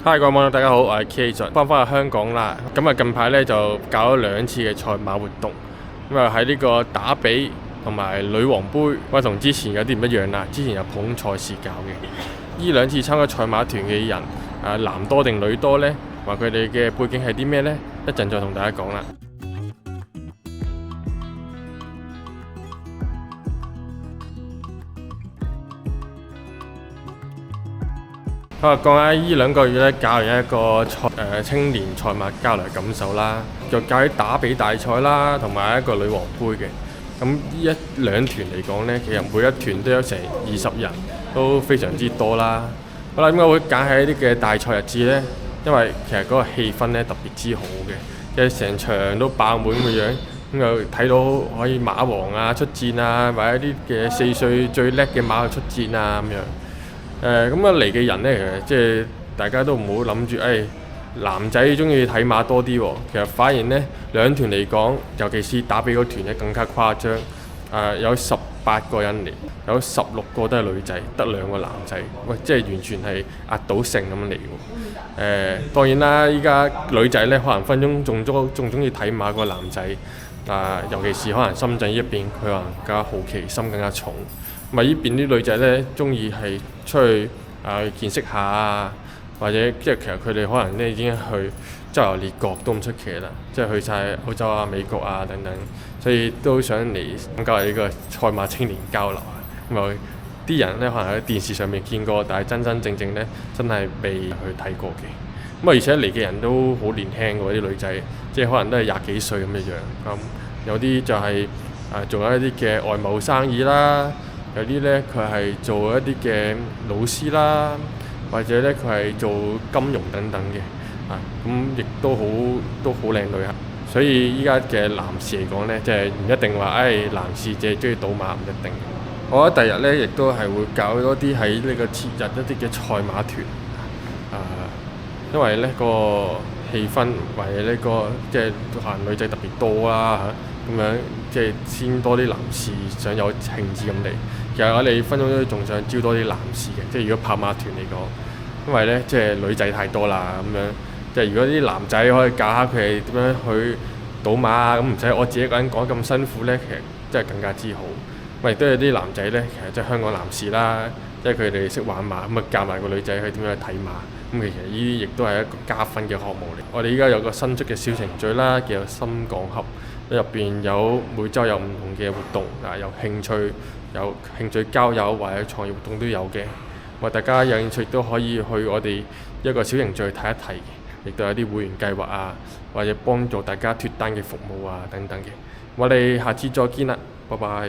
Hi，各位網友大家好，我係 K 準，翻去香港啦。咁近排咧就搞咗2次嘅賽馬活動，喺呢個打比同埋女王杯，同之前有啲唔一樣啦。之前有捧賽事搞嘅，呢2次參加賽馬團嘅人，男多定女多呢？話佢哋嘅背景係啲咩呢？一陣再同大家講啦。講下呢2個月咧，搞完一個青年賽馬交流感受啦，就搞啲打比大賽啦，同埋一個女王杯嘅。咁呢兩團嚟講呢，其實每一團都有成20人，都非常之多啦。好啦，點解會揀喺呢啲嘅大賽日子呢？因為其實嗰個氣氛咧特別之好嘅，即係成場都爆滿嘅樣。咁又睇到可以馬王啊出戰啊，或者啲嘅4歲最叻嘅馬去出戰啊咁樣。咁嚟嘅人呢，其實即係大家都唔好諗住，男仔中意睇馬多啲喎。其實反而呢，兩團嚟講，尤其是打比嗰團咧更加誇張。有18個人嚟，有16個都係女仔，得2個男仔。喂，即係完全係壓倒性咁嚟喎。當然啦，依家女仔呢，可能分鐘仲中意睇馬過男仔。尤其是可能深圳呢一邊，佢可能更加好奇心更加重。呢邊啲女仔呢，中意係出去見識下啊，或者即係其實佢哋可能呢已經去周遊列國都唔出奇啦，即係去晒歐洲啊、美國啊等等，所以都想嚟參加呢個賽馬青年交流啊。啲人呢，可能喺電視上面見過，但係真真正正呢，真係未去睇過嘅。而且嚟嘅人都好年輕喎，啲女仔即係可能都係20幾歲咁嘅樣。有啲就係做一啲嘅外貿生意啦。有啲呢，佢係做一啲嘅老師啦，或者呢，佢係做金融等等嘅，亦都好靚女嚇。所以依家嘅男士嚟講呢，即係唔一定話，男士淨係中意賭馬唔一定。我覺得第日呢，亦都係會搞多啲喺呢個節日一啲嘅賽馬團，因為呢個氣氛或者呢個即係可能女仔特別多啦嚇，咁樣即係先多啲男士想有興致咁嚟。其實我哋分鐘都仲想招多啲男士嘅，即係如果跑馬團嚟講，因為呢，即係女仔太多啦咁樣，即係如果啲男仔可以教下佢哋點樣去賭馬啊，咁唔使我自己一個人講咁辛苦呢，其實真係更加之好。亦都有啲男仔呢，其實即係香港男士啦，即係佢哋識玩馬，咁教埋個女仔去點樣去睇馬，咁其實呢啲亦都係一個加分嘅項目嚟。我哋依家有個新出嘅小程序啦，叫做深港盒，入邊有每週有唔同嘅活動，有興趣交友或者創業活動都有嘅。大家有興趣都可以去我哋一個小程序睇一睇嘅，亦都有啲會員計劃啊，或者幫助大家脫單嘅服務啊等等嘅。我哋下次再見啦，拜拜。